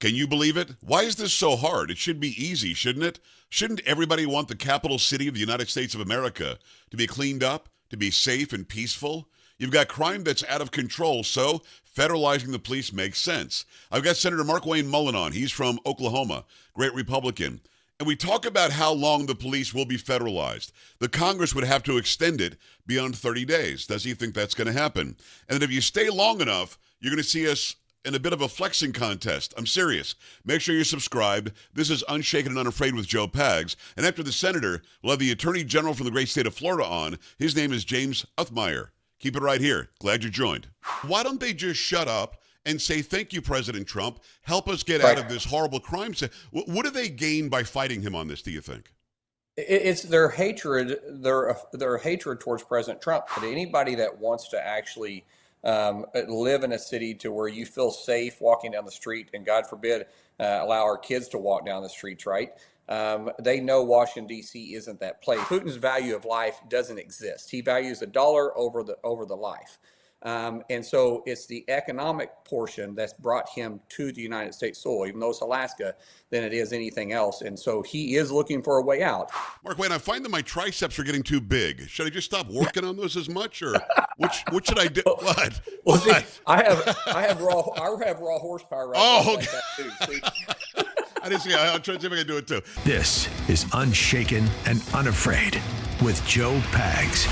Can you believe it? Why is this so hard? It should be easy, shouldn't it? Shouldn't everybody want the capital city of the United States of America to be cleaned up, to be safe and peaceful? You've got crime that's out of control, so federalizing the police makes sense. I've got Senator Markwayne Mullin on. He's from Oklahoma, great Republican. And we talk about how long the police will be federalized. The Congress would have to extend it beyond 30 days. Does he think that's going to happen? And then if you stay long enough, you're going to see us in a bit of a flexing contest. I'm serious. Make sure you're subscribed. This is Unshaken and Unafraid with Joe Pags. And after the senator, we'll have the Attorney General from the great state of Florida on. His name is James Uthemeier. Keep it right here. Glad you joined. Why don't they just shut up and say, thank you, President Trump. Help us get out of this horrible crime. What do they gain by fighting him on this, do you think? It's their hatred, their hatred towards President Trump. But anybody that wants to actually live in a city to where you feel safe walking down the street, and God forbid, allow our kids to walk down the streets, right? They know Washington, D.C. isn't that place. Putin's value of life doesn't exist. He values a dollar over the life. And so it's the economic portion that's brought him to the United States soil, even though it's Alaska, than it is anything else. And so he is looking for a way out. Markwayne, I find that my triceps are getting too big. Should I just stop working on those as much, or what should I do? What? Well, see, I have raw horsepower right now. Oh, okay. Like that too, see? I didn't see. I'll try to see if I can do it too. This is Unshaken and Unafraid with Joe Pags.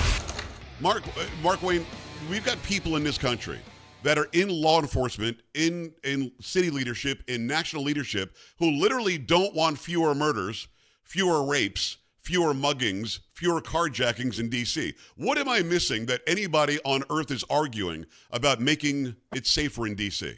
Markwayne, we've got people in this country that are in law enforcement, in city leadership, in national leadership, who literally don't want fewer murders, fewer rapes, fewer muggings, fewer carjackings in D.C. What am I missing that anybody on earth is arguing about making it safer in D.C.?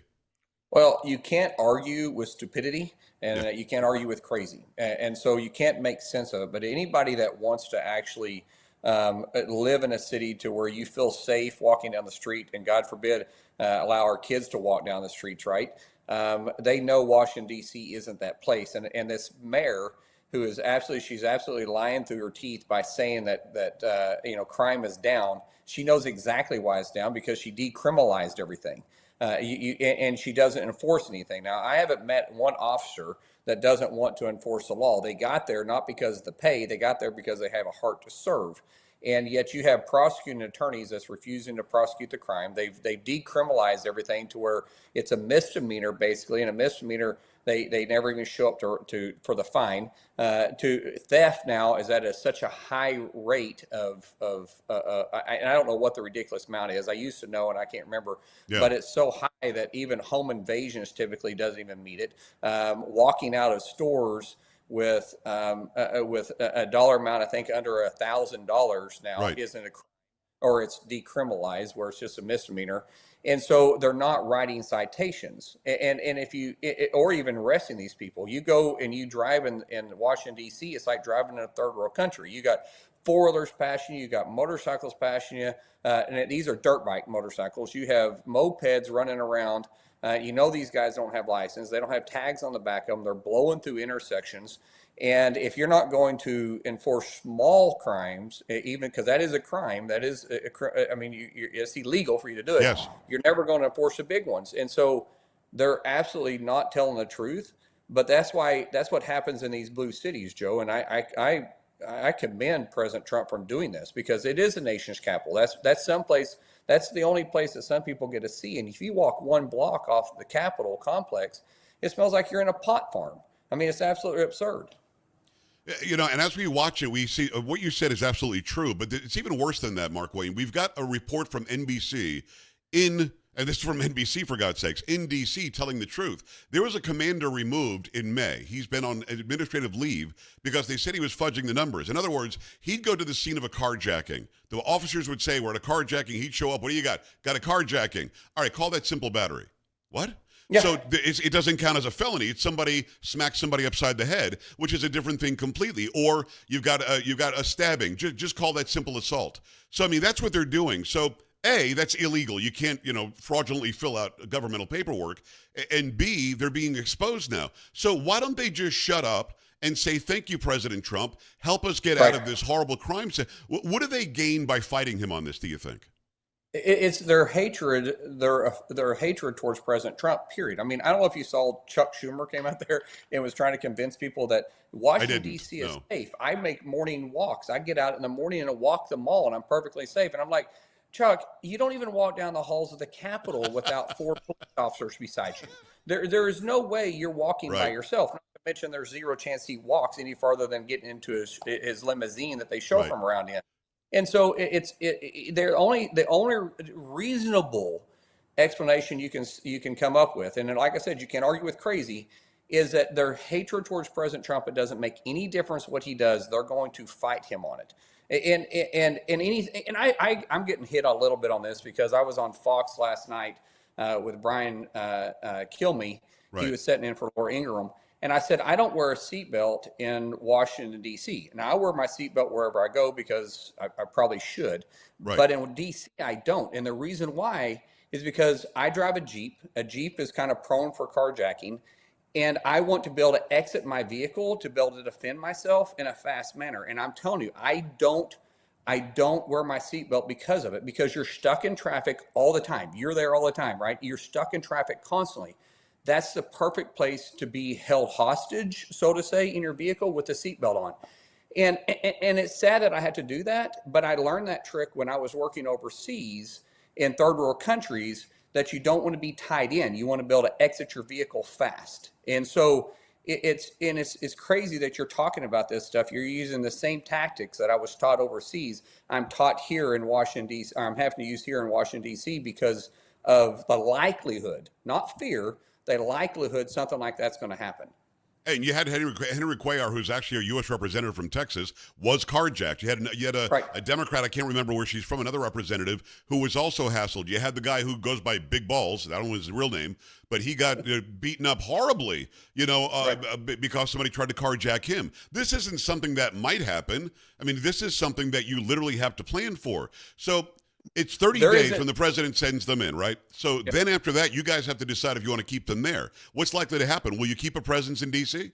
Well, you can't argue with stupidity, and you can't argue with crazy. And so you can't make sense of it. But anybody that wants to actually live in a city to where you feel safe walking down the street, and God forbid, allow our kids to walk down the streets, right? They know Washington, D.C. isn't that place. And this mayor, who is she's absolutely lying through her teeth by saying that crime is down. She knows exactly why it's down, because she decriminalized everything. And she doesn't enforce anything. Now, I haven't met one officer that doesn't want to enforce the law. They got there not because of the pay. They got there because they have a heart to serve. And yet you have prosecuting attorneys that's refusing to prosecute the crime. They've decriminalized everything to where it's a misdemeanor, basically, and a misdemeanor they never even show up for the fine. To theft now is at such a high rate of I don't know what the ridiculous amount is. I used to know and I can't remember, but it's so high that even home invasions typically doesn't even meet it. Walking out of stores with a dollar amount, I think under $1,000 now isn't a crime, or it's decriminalized where it's just a misdemeanor. And so they're not writing citations. And if you, or even arresting these people, you go and you drive in Washington, D.C., it's like driving in a third world country. You got four-wheelers passing you, you got motorcycles passing you, and these are dirt bike motorcycles. You have mopeds running around. These guys don't have license. They don't have tags on the back of them. They're blowing through intersections. And if you're not going to enforce small crimes, even because that is a crime, that is, it's illegal for you to do it. Yes. You're never going to enforce the big ones. And so they're absolutely not telling the truth. But that's what happens in these blue cities, Joe. And I commend President Trump for doing this, because it is the nation's capital. That's someplace. That's the only place that some people get to see. And if you walk one block off the Capitol complex, it smells like you're in a pot farm. I mean, it's absolutely absurd. And as we watch it, we see what you said is absolutely true. But it's even worse than that, Markwayne. We've got a report from NBC and this is from NBC, for God's sakes, in D.C. telling the truth. There was a commander removed in May. He's been on administrative leave because they said he was fudging the numbers. In other words, he'd go to the scene of a carjacking. The officers would say, we're at a carjacking. He'd show up. What do you got? Got a carjacking. All right, call that simple battery. What? Yeah. So it doesn't count as a felony. It's somebody smacks somebody upside the head, which is a different thing completely. Or you've got a stabbing. Just call that simple assault. So, I mean, that's what they're doing. So, A, that's illegal. You can't, fraudulently fill out governmental paperwork. And B, they're being exposed now. So why don't they just shut up and say, thank you, President Trump. Help us get out of this horrible crime. What do they gain by fighting him on this, do you think? It's their hatred, their hatred towards President Trump. Period. I mean, I don't know if you saw Chuck Schumer came out there and was trying to convince people that I Washington didn't. D.C. is No. safe. I make morning walks. I get out in the morning and walk the mall, and I'm perfectly safe. And I'm like, Chuck, you don't even walk down the halls of the Capitol without 4 police officers beside you. There is no way you're walking by Right. yourself. Not to mention, there's zero chance he walks any farther than getting into his limousine that they show Right. from around in. And so they're the only reasonable explanation you can come up with, and then, like I said, you can't argue with crazy, is that their hatred towards President Trump. It doesn't make any difference what he does. They're going to fight him on it. I'm getting hit a little bit on this because I was on Fox last night with Brian Kilmeade. Right. He was sitting in for Laura Ingraham. And I said, I don't wear a seatbelt in Washington, D.C. Now, I wear my seatbelt wherever I go because I probably should. Right. But in D.C., I don't. And the reason why is because I drive a Jeep. A Jeep is kind of prone for carjacking. And I want to be able to exit my vehicle to be able to defend myself in a fast manner. And I'm telling you, I don't wear my seatbelt because of it, because you're stuck in traffic all the time. You're there all the time, right? You're stuck in traffic constantly. That's the perfect place to be held hostage, so to say, in your vehicle with the seatbelt on. And it's sad that I had to do that, but I learned that trick when I was working overseas in third world countries, that you don't want to be tied in. You want to be able to exit your vehicle fast. And so it's crazy that you're talking about this stuff. You're using the same tactics that I was taught overseas. I'm taught here in Washington, D.C. I'm having to use here in Washington, D.C. because of the likelihood, not fear, the likelihood something like that's going to happen. And you had Henry Cuellar, who's actually a U.S. representative from Texas, was carjacked. You had Right. a Democrat, I can't remember where she's from, another representative, who was also hassled. You had the guy who goes by Big Balls, I don't know his real name, but he got beaten up horribly, because somebody tried to carjack him. This isn't something that might happen. I mean, this is something that you literally have to plan for. So it's 30 days when the president sends them in, right? So then after that, you guys have to decide if you want to keep them there. What's likely to happen? Will you keep a presence in D.C.?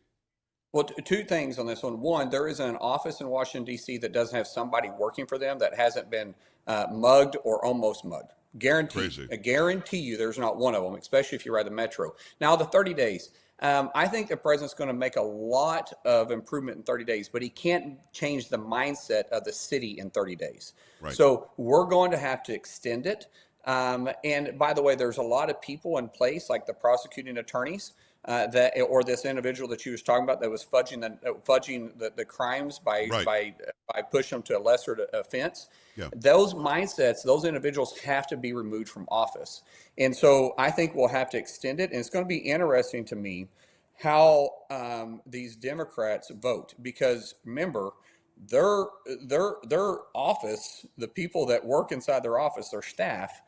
Well, two things on this one. One, there is an office in Washington, D.C. that doesn't have somebody working for them that hasn't been mugged or almost mugged. I guarantee you there's not one of them, especially if you ride the Metro. Now, the 30 days. I think the president's going to make a lot of improvement in 30 days, but he can't change the mindset of the city in 30 days. Right. So we're going to have to extend it. And by the way, there's a lot of people in place, like the prosecuting attorneys, or this individual that you was talking about that was fudging the crimes by pushing them to a lesser offense. Yeah. Those mindsets, those individuals have to be removed from office. And so I think we'll have to extend it. And it's going to be interesting to me how these Democrats vote, because remember, their office, the people that work inside their office, their staff,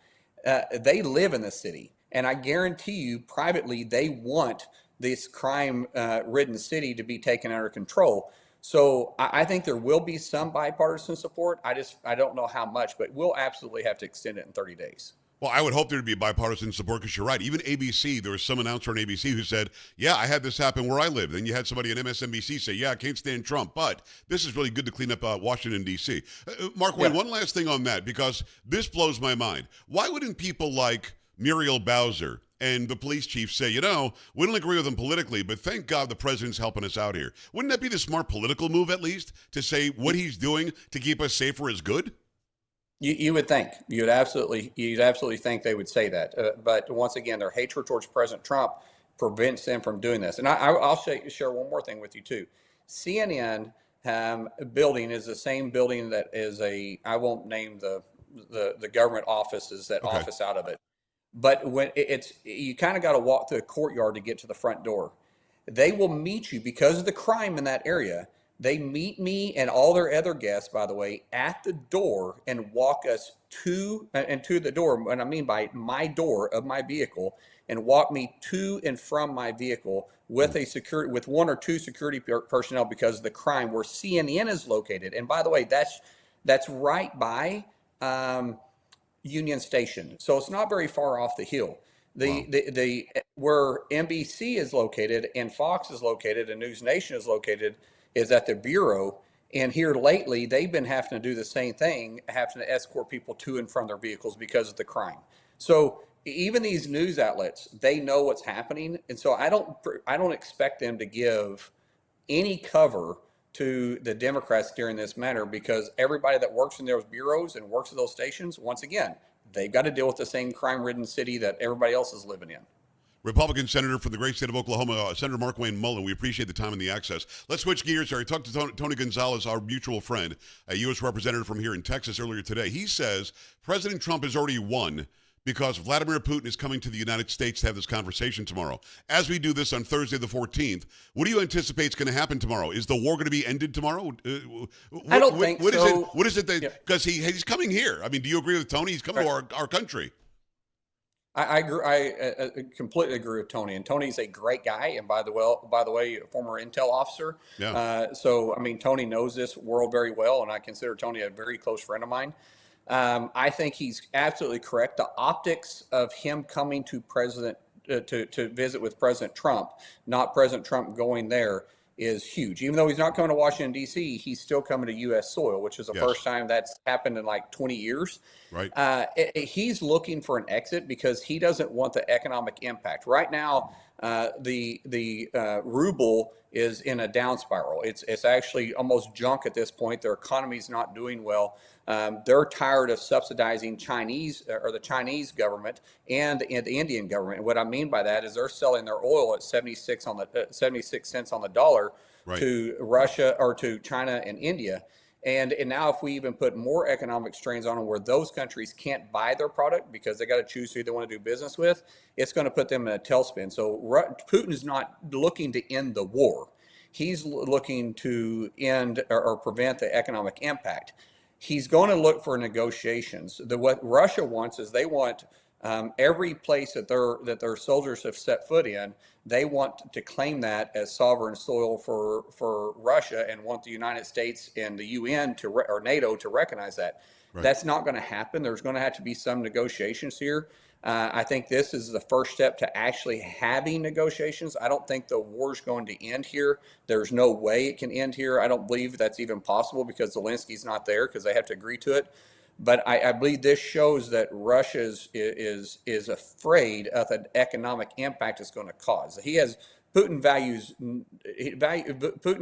they live in the city. And I guarantee you privately, they want this crime ridden city to be taken under control. So I think there will be some bipartisan support. I don't know how much, but we'll absolutely have to extend it in 30 days. Well, I would hope there'd be bipartisan support, because you're right. Even ABC, there was some announcer on ABC who said, yeah, I had this happen where I live. Then you had somebody on MSNBC say, yeah, I can't stand Trump, but this is really good to clean up Washington, D.C. Markwayne, one last thing on that, because this blows my mind. Why wouldn't people like Muriel Bowser and the police chief say, we don't agree with him politically, but thank God the president's helping us out here? Wouldn't that be the smart political move, at least, to say what he's doing to keep us safer is good? You would think. You'd absolutely think they would say that. But once again, their hatred towards President Trump prevents them from doing this. And I'll share one more thing with you, too. CNN building is the same building that is I won't name the government offices that office out of it. But when you kind of got to walk through the courtyard to get to the front door. They will meet you because of the crime in that area. They meet me and all their other guests, by the way, at the door and walk us to the door. And I mean by my door of my vehicle, and walk me to and from my vehicle with with one or two security personnel because of the crime where CNN is located. And by the way, that's right by Union Station, so it's not very far off the hill. Where NBC is located and Fox is located and News Nation is located is at the Bureau, And here lately, they've been having to do the same thing, having to escort people to and from their vehicles because of the crime. So even these news outlets, they know what's happening, and so I don't expect them to give any cover to the Democrats during this matter, because everybody that works in those bureaus and works at those stations, once again, they've got to deal with the same crime-ridden city that everybody else is living in. Republican Senator from the great state of Oklahoma, Senator Markwayne Mullin. We appreciate the time and the access. Let's switch gears here. I talked to Tony Gonzalez, our mutual friend, a U.S. representative from here in Texas earlier today. He says President Trump has already won because Vladimir Putin is coming to the United States to have this conversation tomorrow. As we do this on Thursday the 14th, what do you anticipate is going to happen tomorrow? Is the war going to be ended tomorrow? I don't think so. What is it that, because he's coming here. I mean, do you agree with Tony? He's coming to our country. I agree. I completely agree with Tony. And Tony's a great guy. And by the way, a former intel officer. Yeah. So, I mean, Tony knows this world very well, and I consider Tony a very close friend of mine. I think he's absolutely correct. The optics of him coming to to visit with President Trump, not President Trump going there, is huge. Even though he's not coming to Washington, D.C., he's still coming to U.S. soil, which is the first time that's happened in like 20 years. Right. He's looking for an exit because he doesn't want the economic impact. Right now, the ruble is in a down spiral. It's actually almost junk at this point. Their economy's not doing well. They're tired of subsidizing the Chinese government and the Indian government. And what I mean by that is they're selling their oil at 76 cents on the dollar to Russia or to China and India. And now if we even put more economic strains on them where those countries can't buy their product because they got to choose who they want to do business with, it's going to put them in a tailspin. So Putin is not looking to end the war. He's looking to end or prevent the economic impact. He's going to look for negotiations. What Russia wants is they want every place that their soldiers have set foot in, they want to claim that as sovereign soil for Russia and want the United States and the UN or NATO to recognize that. Right. That's not going to happen. There's going to have to be some negotiations here. I think this is the first step to actually having negotiations. I don't think the war's going to end here. There's no way it can end here. I don't believe that's even possible because Zelensky's not there because they have to agree to it. But I believe this shows that Russia is afraid of the economic impact it's going to cause. Putin's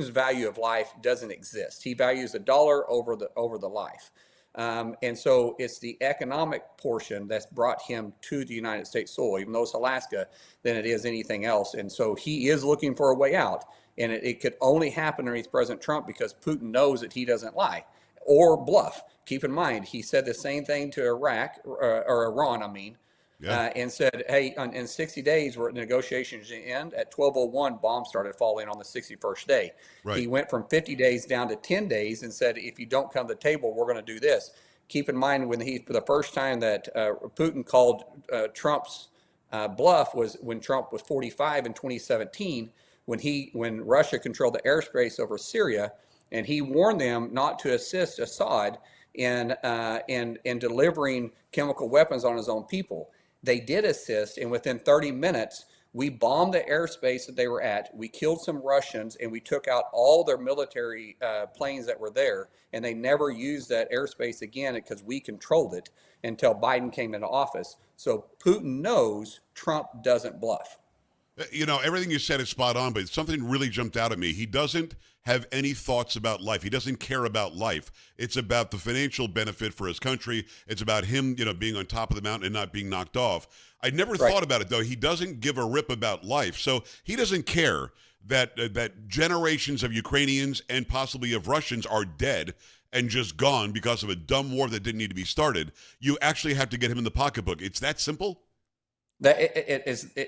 value of life doesn't exist. He values the dollar over the life. And so it's the economic portion that's brought him to the United States soil, even though it's Alaska, than it is anything else. And so he is looking for a way out. And it could only happen underneath President Trump because Putin knows that he doesn't lie or bluff. Keep in mind, he said the same thing to Iran, and said, hey, in 60 days, negotiations end. At 12:01, bombs started falling on the 61st day. Right. He went from 50 days down to 10 days and said, if you don't come to the table, we're going to do this. Keep in mind, for the first time that Putin called Trump's bluff was when Trump was 45 in 2017, when Russia controlled the airspace over Syria, and he warned them not to assist Assad in delivering chemical weapons on his own people. They did assist, and within 30 minutes, we bombed the airspace that they were at. We killed some Russians, and we took out all their military planes that were there, and they never used that airspace again because we controlled it until Biden came into office. So Putin knows Trump doesn't bluff. You know, everything you said is spot on, but something really jumped out at me. He doesn't have any thoughts about life. He doesn't care about life. It's about the financial benefit for his country. It's about him, being on top of the mountain and not being knocked off. I never thought about it, though. He doesn't give a rip about life. So he doesn't care that generations of Ukrainians and possibly of Russians are dead and just gone because of a dumb war that didn't need to be started. You actually have to get him in the pocketbook. It's that simple? I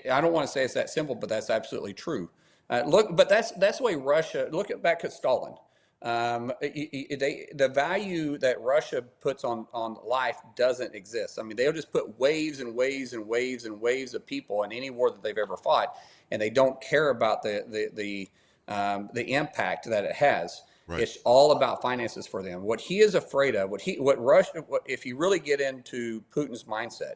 don't want to say it's that simple, but that's absolutely true. But that's the way Russia. Look back at Stalin. The value that Russia puts on life doesn't exist. I mean, they'll just put waves and waves and waves and waves of people in any war that they've ever fought, and they don't care about the impact that it has. Right. It's all about finances for them. What he is afraid of, if you really get into Putin's mindset.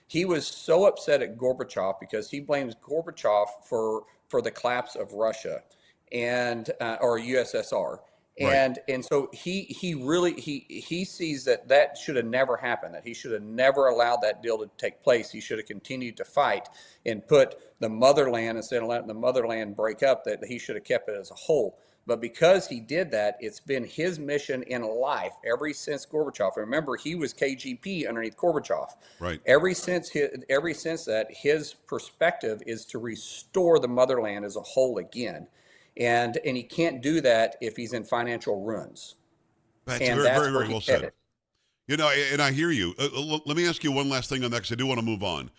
He was so upset at Gorbachev because he blames Gorbachev for the collapse of Russia or USSR. And so he really he sees that should have never happened, that he should have never allowed that deal to take place. He should have continued to fight and put the motherland, instead of letting the motherland break up, that he should have kept it as a whole. But because he did that, it's been his mission in life ever since Gorbachev. Remember, he was KGB underneath Gorbachev. Right. Ever since that, his perspective is to restore the motherland as a whole again. And he can't do that if he's in financial ruins. That's very well said. You know, and I hear you. Let me ask you one last thing on that, because I do want to move on.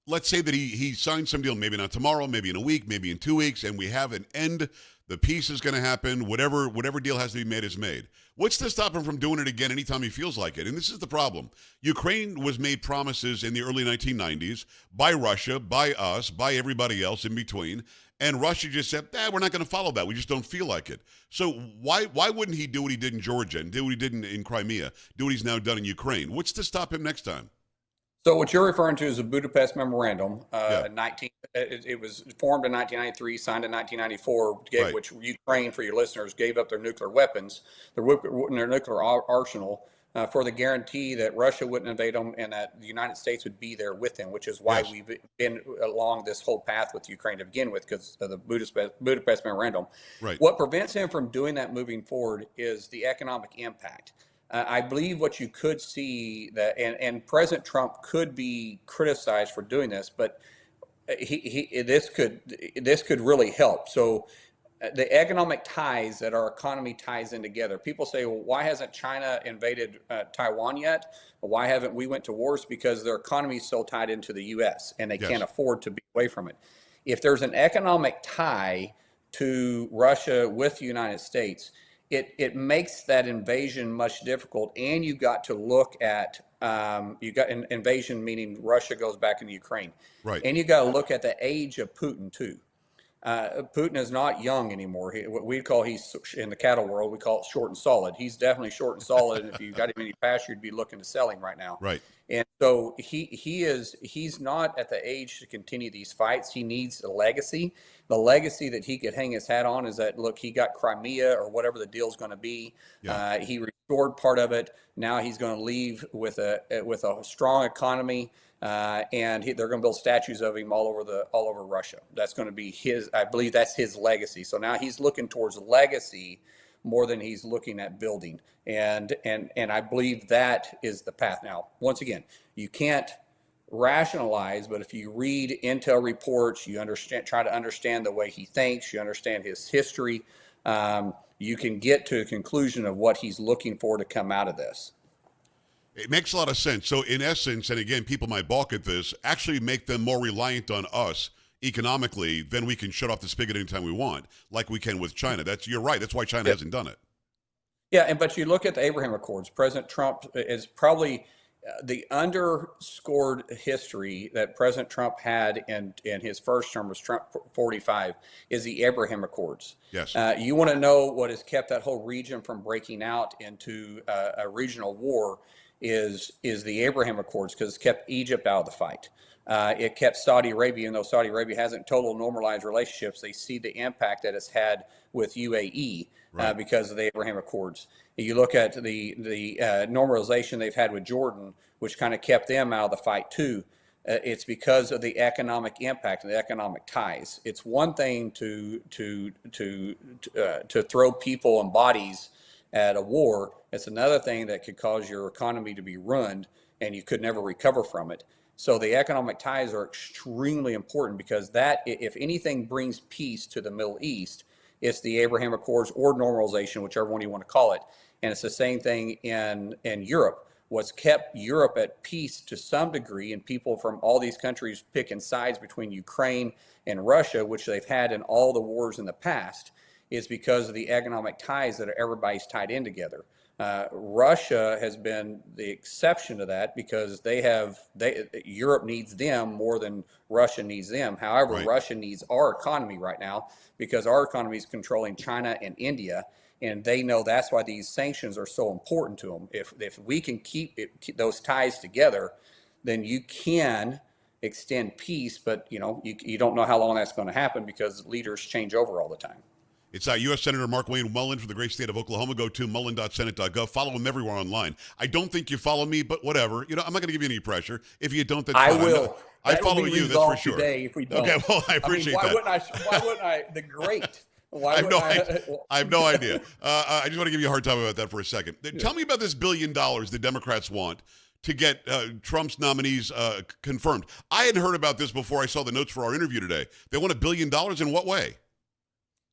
Let's say that he signed some deal, maybe not tomorrow, maybe in a week, maybe in 2 weeks, and we have an end. The peace is going to happen. Whatever deal has to be made is made. What's to stop him from doing it again anytime he feels like it? And this is the problem. Ukraine was made promises in the early 1990s by Russia, by us, by everybody else in between. And Russia just said, we're not going to follow that. We just don't feel like it. So why wouldn't he do what he did in Georgia and do what he did in Crimea, do what he's now done in Ukraine? What's to stop him next time? So what you're referring to is the Budapest Memorandum. It was formed in 1993, signed in 1994, which Ukraine, for your listeners, gave up their nuclear weapons, their nuclear arsenal, for the guarantee that Russia wouldn't invade them and that the United States would be there with them, which is why we've been along this whole path with Ukraine to begin with, because of the Budapest Memorandum. Right. What prevents him from doing that moving forward is the economic impact. I believe what you could see that, and President Trump could be criticized for doing this, but this could really help. So the economic ties that our economy ties in together. People say, well, why hasn't China invaded Taiwan yet? Why haven't we went to wars? Because their economy is so tied into the U.S. and they can't afford to be away from it. If there's an economic tie to Russia with the United States, it makes that invasion much difficult. And you got to look at you got an invasion, meaning Russia goes back into Ukraine. Right. And you got to look at the age of Putin too. Putin is not young anymore. What we call, he's in the cattle world, we call it short and solid. He's definitely short and solid. And if you got him any pasture, you'd be looking to sell him right now. Right. And so he's not at the age to continue these fights. He needs a legacy. The legacy that he could hang his hat on is that, look, he got Crimea or whatever the deal's going to be. Yeah. He restored part of it. Now he's going to leave with a strong economy. And they're going to build statues of him all over Russia. That's going to be I believe that's his legacy. So now he's looking towards legacy more than he's looking at building. And I believe that is the path. Now, once again, you can't rationalize, but if you read intel reports, you try to understand the way he thinks, you understand his history, you can get to a conclusion of what he's looking for to come out of this. It makes a lot of sense. So in essence, and again, people might balk at this, actually make them more reliant on us economically, then we can shut off the spigot anytime we want, like we can with China. You're right. That's why China hasn't done it. Yeah, but you look at the Abraham Accords. President Trump is probably the underscored history that President Trump had in his first term, was Trump 45, is the Abraham Accords. Yes. You want to know what has kept that whole region from breaking out into a regional war is the Abraham Accords, because it's kept Egypt out of the fight. It kept Saudi Arabia, even though Saudi Arabia hasn't total normalized relationships, they see the impact that it's had with UAE because of the Abraham Accords. You look at the normalization they've had with Jordan, which kind of kept them out of the fight too. It's because of the economic impact and the economic ties. It's one thing to throw people and bodies at a war. It's another thing that could cause your economy to be ruined and you could never recover from it. So the economic ties are extremely important, because that, if anything brings peace to the Middle East, it's the Abraham Accords or normalization, whichever one you want to call it. And it's the same thing in Europe. What's kept Europe at peace to some degree, and people from all these countries picking sides between Ukraine and Russia, which they've had in all the wars in the past, is because of the economic ties that everybody's tied in together. Russia has been the exception to that, because Europe needs them more than Russia needs them. However, Russia needs our economy right now, because our economy is controlling China and India, and they know that's why these sanctions are so important to them. If we can keep those ties together, then you can extend peace, but you don't know how long that's going to happen, because leaders change over all the time. It's U.S. Senator Markwayne Mullin from the great state of Oklahoma. Go to mullin.senate.gov. Follow him everywhere online. I don't think you follow me, but whatever. I'm not going to give you any pressure. If you don't, that's I fine. will. I That will follow be you, that's for resolved sure. Today if we don't. Okay, well, I appreciate why that. Why wouldn't I? The great. Why I have no I idea. I just want to give you a hard time about that for a second. Tell me about this $1 billion the Democrats want to get Trump's nominees confirmed. I hadn't heard about this before I saw the notes for our interview today. They want $1 billion in what way?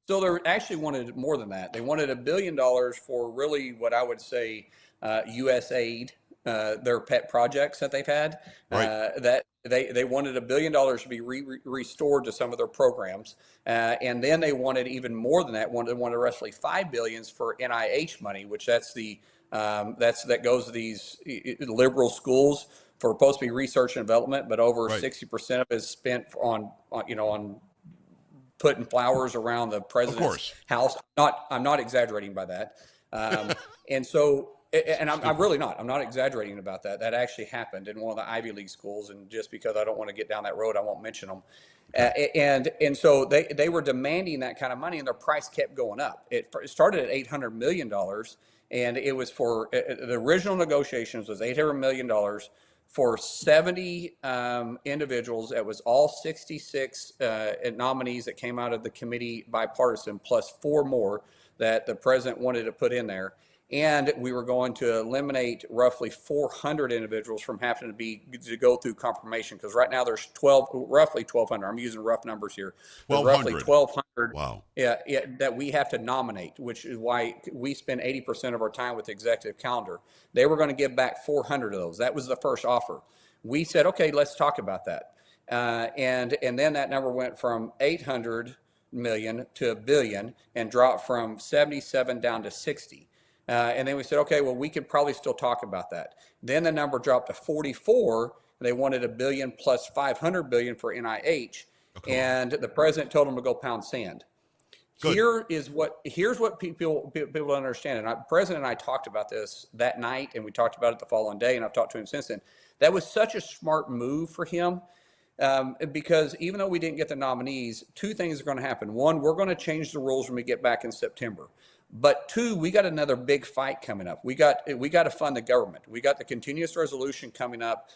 So they actually wanted more than that. They wanted $1 billion for really what I would say U.S. aid, their pet projects that they've had. Right. That they wanted $1 billion to be restored to some of their programs, and then they wanted even more than that. Wanted roughly $5 billion for NIH money, which that goes to these liberal schools for supposed to be research and development, but over 60% of it is spent on putting flowers around the president's house. I'm not exaggerating by that. And so, and I'm really not. I'm not exaggerating about that. That actually happened in one of the Ivy League schools. And just because I don't want to get down that road, I won't mention them. And so they were demanding that kind of money, and their price kept going up. It started at $800 million, and it was for the original negotiations was $800 million for 70 individuals. It was all 66 nominees that came out of the committee bipartisan, plus 4 more that the president wanted to put in there. And we were going to eliminate roughly 400 individuals from having to go through confirmation, because right now there's roughly 1,200. I'm using rough numbers here. Roughly 1,200. Wow. Yeah, that we have to nominate, which is why we spend 80% of our time with the executive calendar. They were going to give back 400 of those. That was the first offer. We said, okay, let's talk about that. And then that number went from 800 million to $1 billion and dropped from 77 down to 60. And then we said, okay, well, we could probably still talk about that. Then the number dropped to 44. They wanted $1 billion plus $500 billion for NIH. And the president told them to go pound sand. Good. Here's what people don't understand. And the president and I talked about this that night, and we talked about it the following day, and I've talked to him since then. That was such a smart move for him. Because even though we didn't get the nominees, 2 things are going to happen. 1, we're going to change the rules when we get back in September. But 2, we got another big fight coming up. We got to fund the government. We got the continuous resolution coming up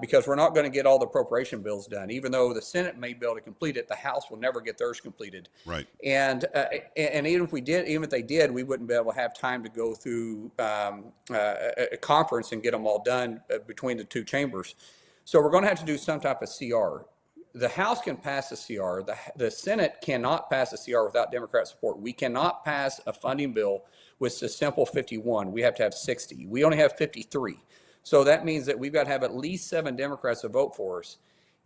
because we're not going to get all the appropriation bills done. Even though the Senate may be able to complete it, the House will never get theirs completed. Right. And even if they did, we wouldn't be able to have time to go through a conference and get them all done between the 2 chambers. So we're going to have to do some type of CR. The House can pass a CR. The Senate cannot pass a CR without Democrat support. We cannot pass a funding bill with a simple 51. We have to have 60. We only have 53. So that means that we've got to have at least 7 Democrats to vote for us.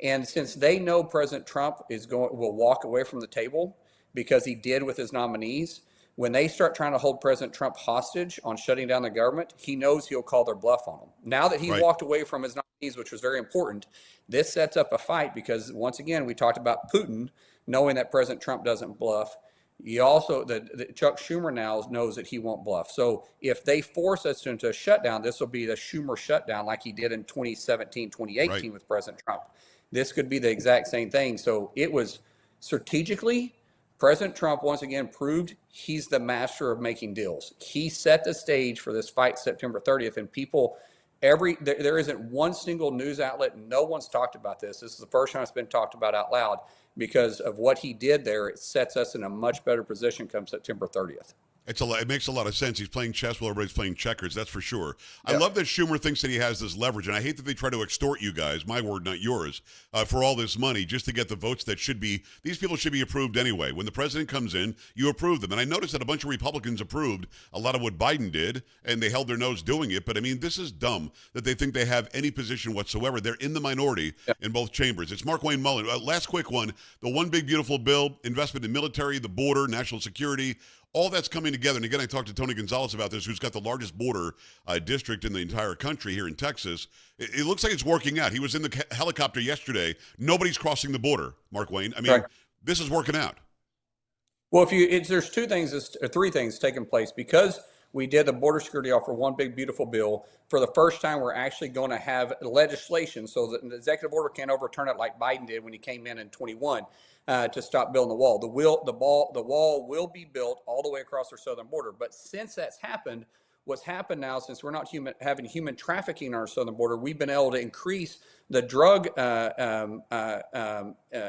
And since they know President Trump will walk away from the table because he did with his nominees, when they start trying to hold President Trump hostage on shutting down the government, he knows he'll call their bluff on them. Now that he walked away from his nominees, which was very important, this sets up a fight because, once again, we talked about Putin knowing that President Trump doesn't bluff. You also, Chuck Schumer now knows that he won't bluff. So if they force us into a shutdown, this will be the Schumer shutdown like he did in 2017, 2018 with President Trump. This could be the exact same thing. So it was strategically, President Trump once again proved he's the master of making deals. He set the stage for this fight September 30th, and people, there isn't one single news outlet, no one's talked about this. This is the first time it's been talked about out loud because of what he did there. It sets us in a much better position come September 30th. It makes a lot of sense. He's playing chess while everybody's playing checkers. That's for sure. I love that Schumer thinks that he has this leverage, and I hate that they try to extort you guys, my word, not yours, for all this money just to get the votes that these people should be approved anyway. When the president comes in, you approve them. And I noticed that a bunch of Republicans approved a lot of what Biden did, and they held their nose doing it. But, I mean, this is dumb that they think they have any position whatsoever. They're in the minority in both chambers. It's Markwayne Mullin. Last quick one, the one big, beautiful bill, investment in military, the border, national security, all that's coming together. And again, I talked to Tony Gonzalez about this, who's got the largest border district in the entire country here in Texas. It looks like it's working out. He was in the helicopter yesterday. Nobody's crossing the border, Markwayne. I mean, This is working out. Well, there's 3 things taking place because we did the border security offer, one big beautiful bill. For the first time, we're actually going to have legislation so that the executive order can't overturn it like Biden did when he came in 21 to stop building the wall. The wall will be built all the way across our southern border. But since that's happened, what's happened now, since we're not having human trafficking on our southern border, we've been able to increase the drug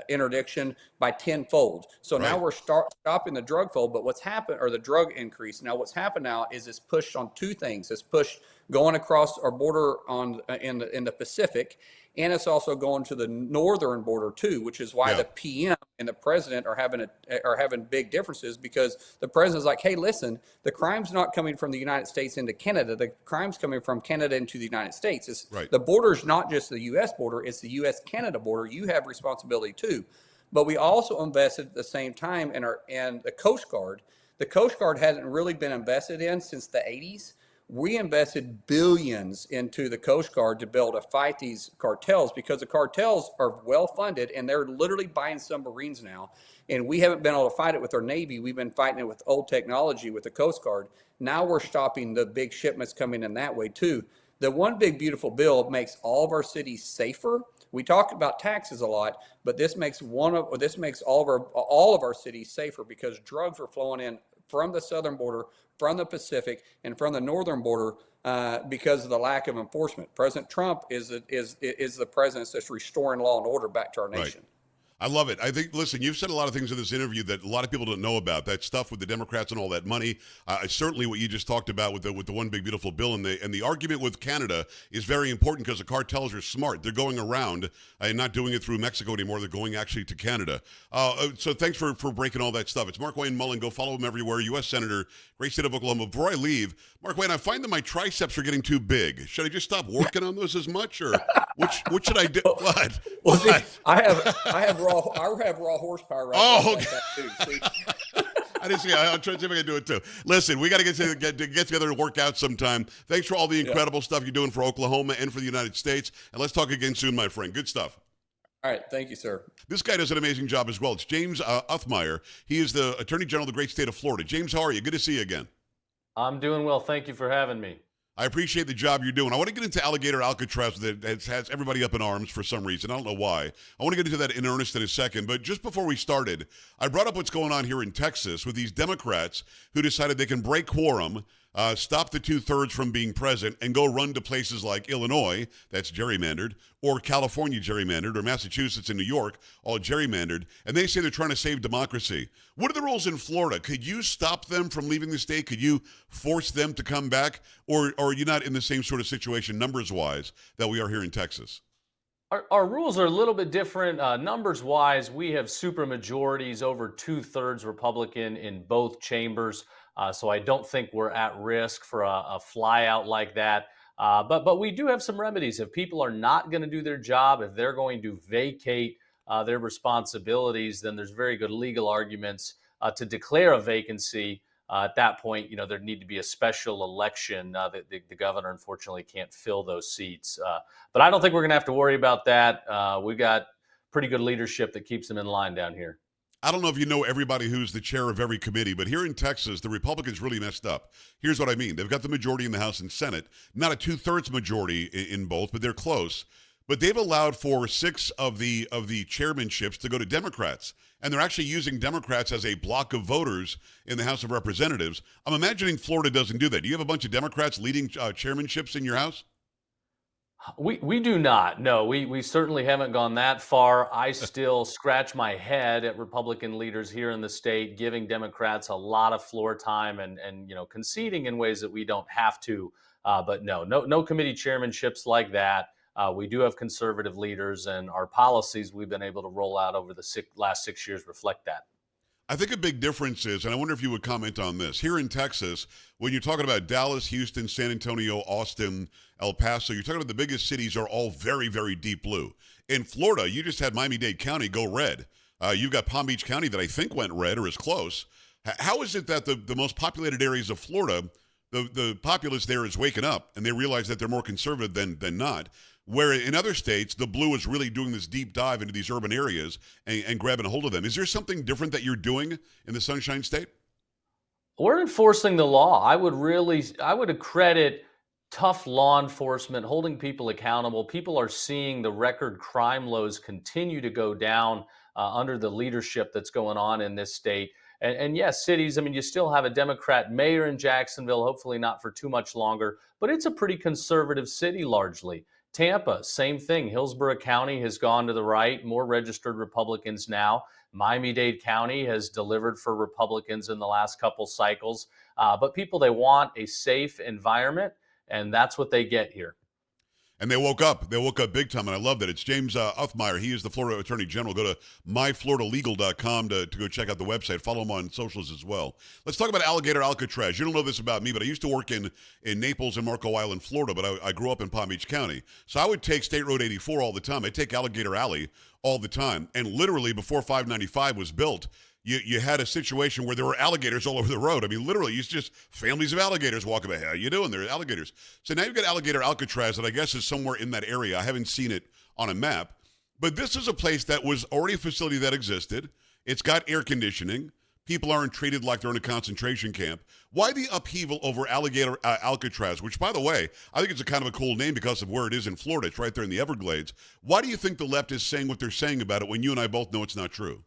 interdiction by tenfold. So now we're stopping the drug fold. But what's happened, or the drug increase, now what's happened now is it's pushed on two things. It's pushed going across our border in the Pacific, and it's also going to the northern border too, which is why the PM and the president are having big differences, because the president's like, hey, listen, the crime's not coming from the United States into Canada. The crime's coming from Canada into the United States. The border's not just the U.S. border, it's the U.S.-Canada border. You have responsibility too. But we also invested at the same time in the Coast Guard. The Coast Guard hasn't really been invested in since the 80s. We invested billions into the Coast Guard to be able to fight these cartels, because the cartels are well funded and they're literally buying submarines now. And we haven't been able to fight it with our Navy. We've been fighting it with old technology with the Coast Guard. Now we're stopping the big shipments coming in that way too. The one big beautiful bill makes all of our cities safer. We talk about taxes a lot, but this makes all of our cities safer, because drugs are flowing in from the southern border, from the Pacific, and from the northern border because of the lack of enforcement. President Trump is the president that's restoring law and order back to our nation. I love it. I think, listen, you've said a lot of things in this interview that a lot of people don't know about. That stuff with the Democrats and all that money. Certainly what you just talked about with the one big beautiful bill, and the argument with Canada is very important, because the cartels are smart. They're going around and not doing it through Mexico anymore. They're going actually to Canada. So thanks for breaking all that stuff. It's Markwayne Mullin. Go follow him everywhere. U.S. Senator, great state of Oklahoma. Before I leave, Markwayne, I find that my triceps are getting too big. Should I just stop working on those as much, or what should I do? What? Well, see, I have raw horsepower right okay. like that too. See? I didn't see. I'm trying to see if I can do it too. Listen, we got to get together and work out sometime. Thanks for all the incredible stuff you're doing for Oklahoma and for the United States. And let's talk again soon, my friend. Good stuff. All right. Thank you, sir. This guy does an amazing job as well. It's James Uthemeier. He is the Attorney General of the great state of Florida. James, how are you? Good to see you again. I'm doing well. Thank you for having me. I appreciate the job you're doing. I want to get into Alligator Alcatraz that has everybody up in arms for some reason. I don't know why. I want to get into that in earnest in a second. But just before we started, I brought up what's going on here in Texas with these Democrats who decided they can break quorum, stop the 2/3 from being present, and go run to places like Illinois, that's gerrymandered, or California gerrymandered, or Massachusetts and New York, all gerrymandered, and they say they're trying to save democracy. What are the rules in Florida? Could you stop them from leaving the state? Could you force them to come back? Or are you not in the same sort of situation numbers-wise that we are here in Texas? Our rules are a little bit different. Numbers-wise, we have super majorities, over 2/3 Republican in both chambers. So I don't think we're at risk for a flyout like that. But we do have some remedies. If people are not going to do their job, if they're going to vacate their responsibilities, then there's very good legal arguments to declare a vacancy. At that point, there'd need to be a special election. The governor, unfortunately, can't fill those seats. But I don't think we're going to have to worry about that. We've got pretty good leadership that keeps them in line down here. I don't know if you know everybody who's the chair of every committee, but here in Texas, the Republicans really messed up. Here's what I mean. They've got the majority in the House and Senate, not a 2/3 majority in both, but they're close. But they've allowed for 6 of the chairmanships to go to Democrats, and they're actually using Democrats as a block of voters in the House of Representatives. I'm imagining Florida doesn't do that. Do you have a bunch of Democrats leading chairmanships in your House? We do not. No, we certainly haven't gone that far. I still scratch my head at Republican leaders here in the state, giving Democrats a lot of floor time and conceding in ways that we don't have to. But no committee chairmanships like that. We do have conservative leaders, and our policies we've been able to roll out over the last 6 years reflect that. I think a big difference is, and I wonder if you would comment on this, here in Texas, when you're talking about Dallas, Houston, San Antonio, Austin, El Paso, you're talking about the biggest cities are all very, very deep blue. In Florida, you just had Miami-Dade County go red. You've got Palm Beach County that I think went red or is close. How is it that the most populated areas of Florida, the populace there is waking up and they realize that they're more conservative than not? Where in other states, the blue is really doing this deep dive into these urban areas and grabbing a hold of them. Is there something different that you're doing in the Sunshine State? We're enforcing the law. I would accredit tough law enforcement, holding people accountable. People are seeing the record crime lows continue to go down under the leadership that's going on in this state. And yes, cities, I mean, you still have a Democrat mayor in Jacksonville, hopefully not for too much longer, but it's a pretty conservative city largely. Tampa, same thing. Hillsborough County has gone to the right, more registered Republicans now. Miami-Dade County has delivered for Republicans in the last couple cycles. But people, they want a safe environment, and that's what they get here. And they woke up. They woke up big time, and I love that. It's James Uthemeier. He is the Florida Attorney General. Go to myfloridalegal.com to go check out the website. Follow him on socials as well. Let's talk about Alligator Alcatraz. You don't know this about me, but I used to work in Naples and Marco Island, Florida, but I grew up in Palm Beach County. So I would take State Road 84 all the time. I'd take Alligator Alley all the time. And literally before 595 was built, you had a situation where there were alligators all over the road. I mean, literally, it's just families of alligators walking by. How you doing? There are alligators. So now you've got Alligator Alcatraz that I guess is somewhere in that area. I haven't seen it on a map. But this is a place that was already a facility that existed. It's got air conditioning. People aren't treated like they're in a concentration camp. Why the upheaval over Alligator Alcatraz, which, by the way, I think it's a kind of a cool name because of where it is in Florida. It's right there in the Everglades. Why do you think the left is saying what they're saying about it when you and I both know it's not true?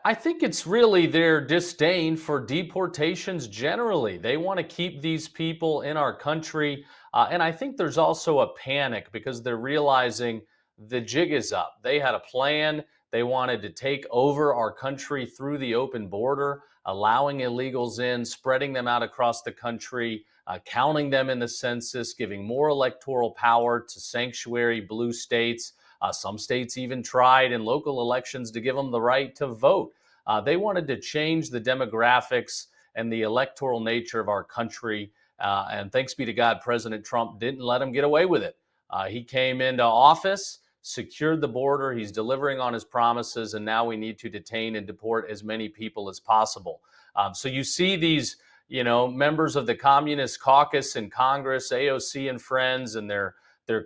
I think it's really their disdain for deportations generally. They want to keep these people in our country. And I think there's also a panic because they're realizing the jig is up. They had a plan. They wanted to take over our country through the open border, allowing illegals in, spreading them out across the country, counting them in the census, giving more electoral power to sanctuary blue states. Some states even tried in local elections to give them the right to vote. They wanted to change the demographics and the electoral nature of our country. And thanks be to God, President Trump didn't let them get away with it. He came into office, secured the border. He's delivering on his promises. And now we need to detain and deport as many people as possible. So you see these, members of the Communist Caucus in Congress, AOC and friends, and they're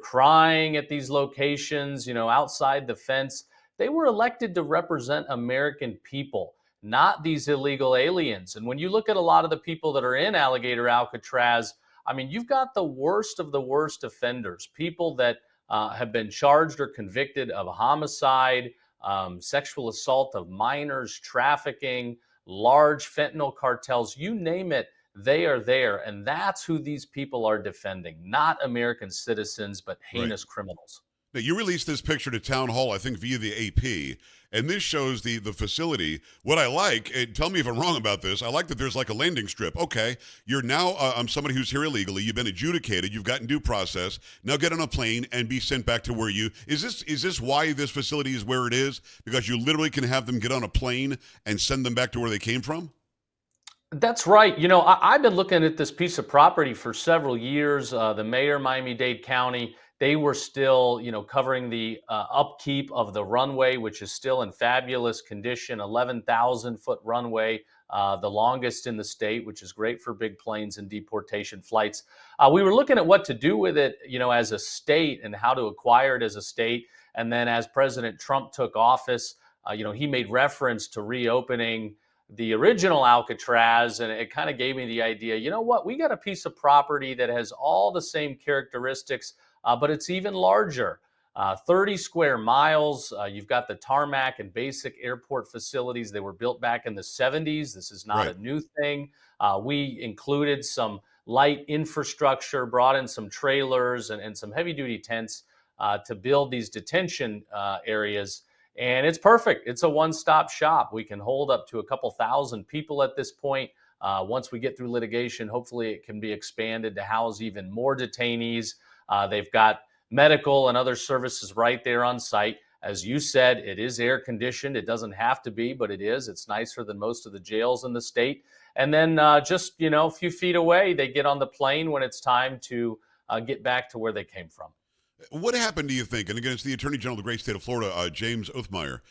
crying at these locations, outside the fence. They were elected to represent American people, not these illegal aliens. And when you look at a lot of the people that are in Alligator Alcatraz, I mean, you've got the worst of the worst offenders, people that have been charged or convicted of homicide, sexual assault of minors, trafficking, large fentanyl cartels, you name it. They are there. And that's who these people are defending, not American citizens, but heinous criminals. Now, you released this picture to Town Hall, I think via the AP, and this shows the facility. What I like, and tell me if I'm wrong about this, I like that there's like a landing strip. Okay, you're now somebody who's here illegally. You've been adjudicated. You've gotten due process. Now get on a plane and be sent back to where you. Is this why this facility is where it is? Because you literally can have them get on a plane and send them back to where they came from? That's right. I've been looking at this piece of property for several years. The mayor, Miami-Dade County, they were still, covering the upkeep of the runway, which is still in fabulous condition, 11,000-foot runway, the longest in the state, which is great for big planes and deportation flights. We were looking at what to do with it, as a state and how to acquire it as a state. And then as President Trump took office, he made reference to reopening the original Alcatraz, and it kind of gave me the idea, we got a piece of property that has all the same characteristics, but it's even larger. 30 square miles. You've got the tarmac and basic airport facilities. They were built back in the 70s. This is not a new thing. We included some light infrastructure, brought in some trailers and some heavy duty tents to build these detention areas. And it's perfect. It's a one-stop shop. We can hold up to a couple thousand people at this point. Once we get through litigation, hopefully it can be expanded to house even more detainees. They've got medical and other services right there on site. As you said, it is air conditioned. It doesn't have to be, but it is. It's nicer than most of the jails in the state. And then just, a few feet away, they get on the plane when it's time to get back to where they came from. What happened, do you think? And again, it's the Attorney General of the great state of Florida, James Uthemeier.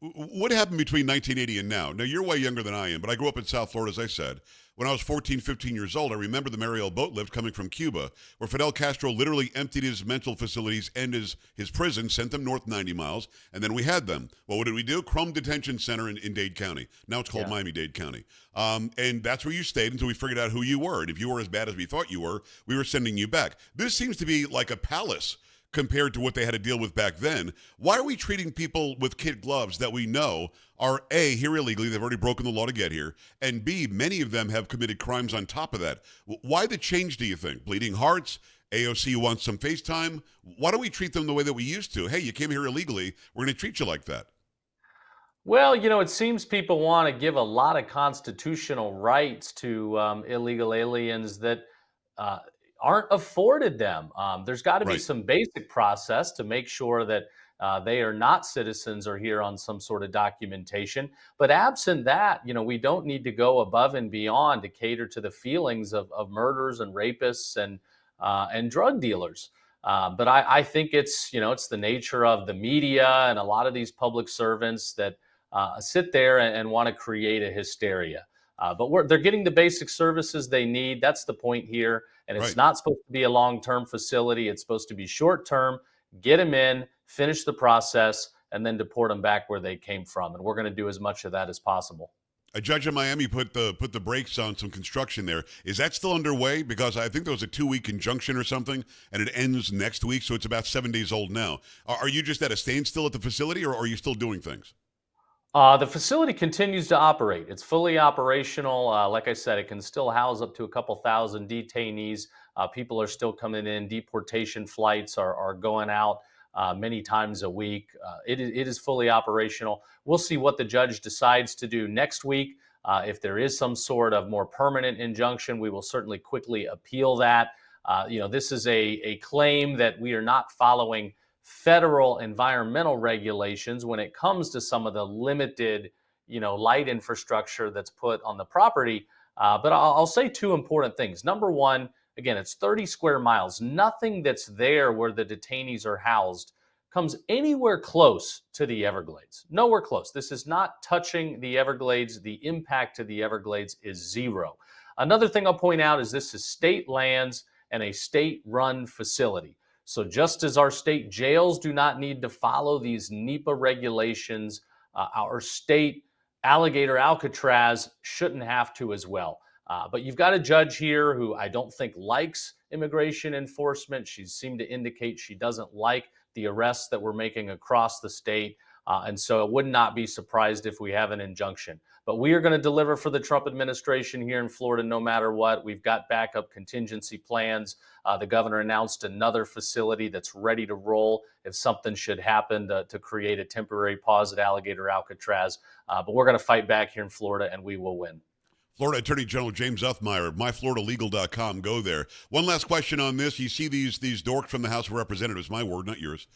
What happened between 1980 and now? Now, you're way younger than I am, but I grew up in South Florida, as I said. When I was 14, 15 years old, I remember the Mariel boat lift coming from Cuba, where Fidel Castro literally emptied his mental facilities and his prison, sent them north 90 miles, and then we had them. Well, what did we do? Chrome Detention Center in Dade County. Now it's called Miami-Dade County. And that's where you stayed until we figured out who you were. And if you were as bad as we thought you were, we were sending you back. This seems to be like a palace compared to what they had to deal with back then. Why are we treating people with kid gloves that we know are A, here illegally, they've already broken the law to get here, and B, many of them have committed crimes on top of that? Why the change, do you think? Bleeding hearts? AOC wants some FaceTime? Why don't we treat them the way that we used to? Hey, you came here illegally, we're going to treat you like that. Well, it seems people want to give a lot of constitutional rights to illegal aliens that uh, aren't afforded them. There's got to be Right. some basic process to make sure that they are not citizens or here on some sort of documentation. But absent that, we don't need to go above and beyond to cater to the feelings of murderers and rapists and drug dealers. But I think it's the nature of the media and a lot of these public servants that sit there and want to create a hysteria. But they're getting the basic services they need. That's the point here. And it's Right. not supposed to be a long-term facility. It's supposed to be short-term. Get them in, finish the process, and then deport them back where they came from. And we're going to do as much of that as possible. A judge in Miami put the brakes on some construction there. Is that still underway? Because I think there was a 2-week injunction or something, and it ends next week, so it's about 7 days old now. Are you just at a standstill at the facility, or are you still doing things? The facility continues to operate. It's fully operational. Like I said, it can still house up to a couple thousand detainees. People are still coming in. Deportation flights are going out many times a week. It is fully operational. We'll see what the judge decides to do next week. If there is some sort of more permanent injunction, we will certainly quickly appeal that. This is a claim that we are not following federal environmental regulations when it comes to some of the limited, light infrastructure that's put on the property. But I'll say two important things. Number one, again, it's 30 square miles. Nothing that's there where the detainees are housed comes anywhere close to the Everglades. Nowhere close. This is not touching the Everglades. The impact to the Everglades is zero. Another thing I'll point out is this is state lands and a state-run facility. So just as our state jails do not need to follow these NEPA regulations, our state Alligator Alcatraz shouldn't have to as well. But you've got a judge here who I don't think likes immigration enforcement. She seemed to indicate she doesn't like the arrests that we're making across the state. And so I would not be surprised if we have an injunction. But we are going to deliver for the Trump administration here in Florida no matter what. We've got backup contingency plans. The governor announced another facility that's ready to roll if something should happen to create a temporary pause at Alligator Alcatraz. But we're going to fight back here in Florida, and we will win. Florida Attorney General James Uthemeier, myfloridalegal.com. Go there. One last question on this. You see these dorks from the House of Representatives, my word, not yours,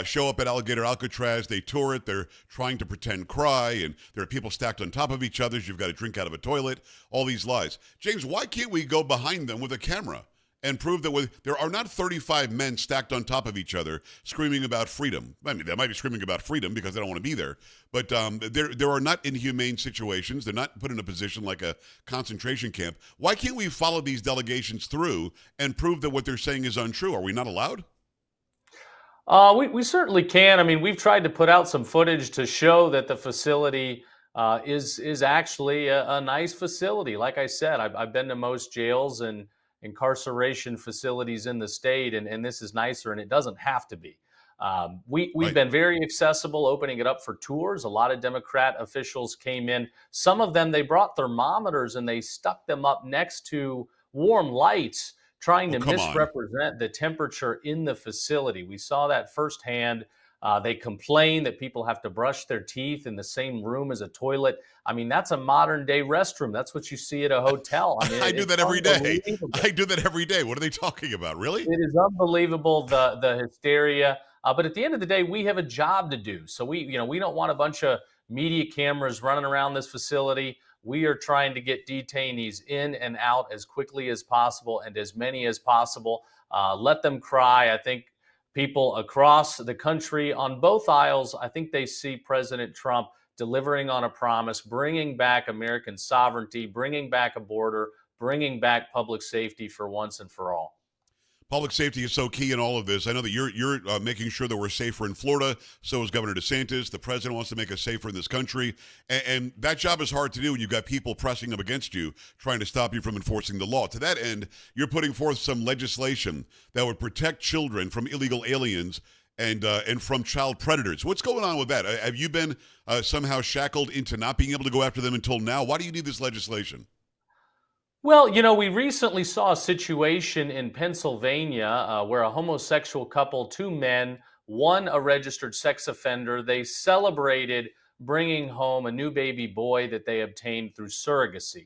show up at Alligator Alcatraz. They tour it. They're trying to pretend cry, and there are people stacked on top of each other. You've got to drink out of a toilet. All these lies. James, why can't we go behind them with a camera and prove that there are not 35 men stacked on top of each other screaming about freedom? I mean, they might be screaming about freedom because they don't want to be there, but there are not inhumane situations. They're not put in a position like a concentration camp. Why can't we follow these delegations through and prove that what they're saying is untrue? Are we not allowed? We certainly can. I mean, we've tried to put out some footage to show that the facility is actually a nice facility. Like I said, I've been to most jails and incarceration facilities in the state, and this is nicer, and it doesn't have to be. We've Right. been very accessible, opening it up for tours. A lot of Democrat officials came in. Some of them, they brought thermometers and they stuck them up next to warm lights, trying Oh, to come on. misrepresent the temperature in the facility. We saw that firsthand. They complain that people have to brush their teeth in the same room as a toilet. I mean, that's a modern day restroom. That's what you see at a hotel. I mean, I do it's that every day. unbelievable. I do that every day. What are they talking about? Really? It is unbelievable, the hysteria. But at the end of the day, we have a job to do. So we don't want a bunch of media cameras running around this facility. We are trying to get detainees in and out as quickly as possible and as many as possible. Let them cry. I think people across the country on both aisles, I think they see President Trump delivering on a promise, bringing back American sovereignty, bringing back a border, bringing back public safety for once and for all. Public safety is so key in all of this. I know that you're making sure that we're safer in Florida. So is Governor DeSantis. The president wants to make us safer in this country, and that job is hard to do when you've got people pressing up against you, trying to stop you from enforcing the law. To that end, you're putting forth some legislation that would protect children from illegal aliens and from child predators. What's going on with that? Have you been somehow shackled into not being able to go after them until now? Why do you need this legislation? Well, we recently saw a situation in Pennsylvania where a homosexual couple, two men, one a registered sex offender, they celebrated bringing home a new baby boy that they obtained through surrogacy.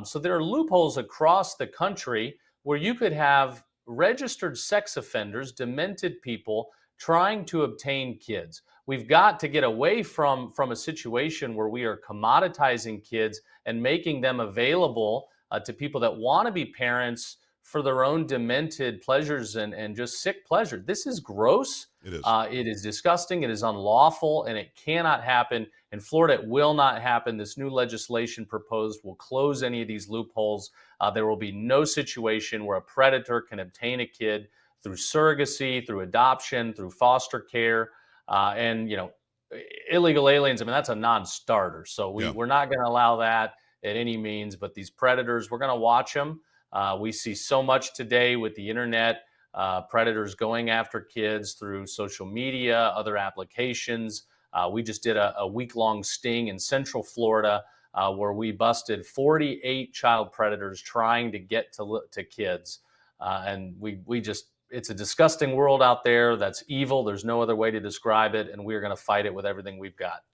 So there are loopholes across the country where you could have registered sex offenders, demented people, trying to obtain kids. We've got to get away from a situation where we are commoditizing kids and making them available to people that want to be parents for their own demented pleasures and just sick pleasure. This is gross. It is. It is disgusting. It is unlawful, and it cannot happen. In Florida, it will not happen. This new legislation proposed will close any of these loopholes. There will be no situation where a predator can obtain a kid through surrogacy, through adoption, through foster care, and illegal aliens. I mean, that's a non-starter. So we're not going to allow that at any means. But these predators, we're going to watch them. We see so much today with the internet, predators going after kids through social media, other applications. We just did a week-long sting in Central Florida where we busted 48 child predators trying to get to kids. And it's a disgusting world out there that's evil. There's no other way to describe it. And we're going to fight it with everything we've got.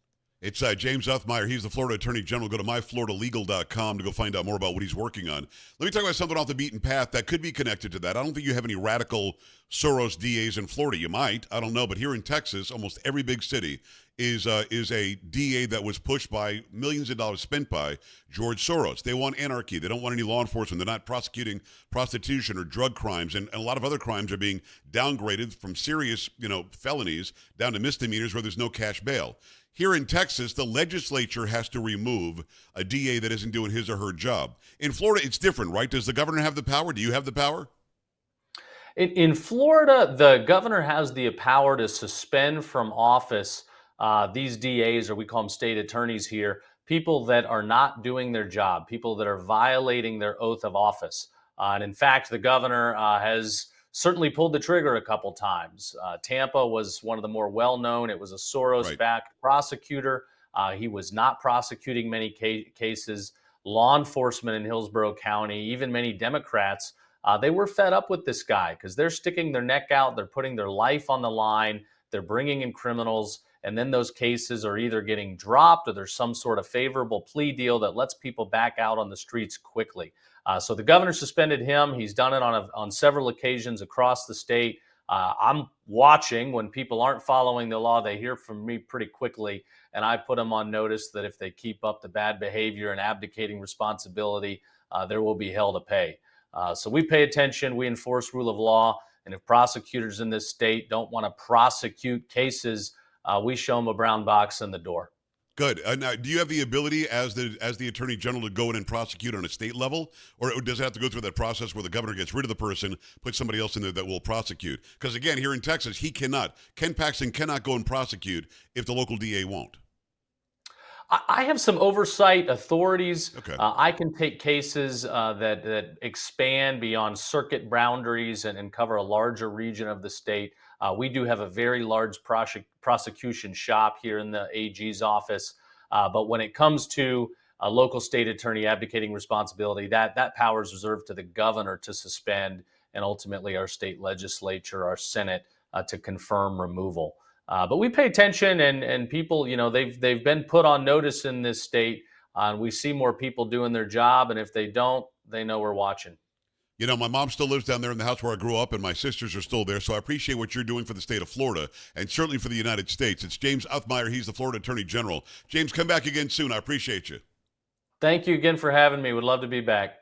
It's James Uthemeier. He's the Florida Attorney General. Go to myfloridalegal.com to go find out more about what he's working on. Let me talk about something off the beaten path that could be connected to that. I don't think you have any radical Soros DAs in Florida. You might. I don't know. But here in Texas, almost every big city is a DA that was pushed by millions of dollars spent by George Soros. They want anarchy. They don't want any law enforcement. They're not prosecuting prostitution or drug crimes. And a lot of other crimes are being downgraded from serious, felonies down to misdemeanors where there's no cash bail. Here in Texas, the legislature has to remove a DA that isn't doing his or her job. In Florida, it's different, right? Does the governor have the power? Do you have the power? In Florida, the governor has the power to suspend from office these DAs, or we call them state attorneys here, people that are not doing their job, people that are violating their oath of office. And in fact, the governor has certainly pulled the trigger a couple times. Tampa was one of the more well-known. It was a Soros-backed prosecutor. He was not prosecuting many cases. Law enforcement in Hillsborough County, even many Democrats, they were fed up with this guy because they're sticking their neck out. They're putting their life on the line. They're bringing in criminals. And then those cases are either getting dropped or there's some sort of favorable plea deal that lets people back out on the streets quickly. So the governor suspended him. He's done it on several occasions across the state. I'm watching. When people aren't following the law, they hear from me pretty quickly. And I put them on notice that if they keep up the bad behavior and abdicating responsibility, there will be hell to pay. So we pay attention. We enforce rule of law. And if prosecutors in this state don't want to prosecute cases, we show them a brown box in the door. Good. Now, do you have the ability as the attorney general to go in and prosecute on a state level, or does it have to go through that process where the governor gets rid of the person, put somebody else in there that will prosecute? Because again, here in Texas, Ken Paxton cannot go and prosecute if the local DA won't. I have some oversight authorities. Okay. I can take cases that expand beyond circuit boundaries and cover a larger region of the state. We do have a very large prosecution shop here in the AG's office. But when it comes to a local state attorney abdicating responsibility, that power is reserved to the governor to suspend, and ultimately our state legislature, our Senate, to confirm removal. But we pay attention, and people, they've been put on notice in this state. We see more people doing their job, and if they don't, they know we're watching. My mom still lives down there in the house where I grew up, and my sisters are still there, so I appreciate what you're doing for the state of Florida, and certainly for the United States. It's James Uthemeier. He's the Florida Attorney General. James, come back again soon. I appreciate you. Thank you again for having me. Would love to be back.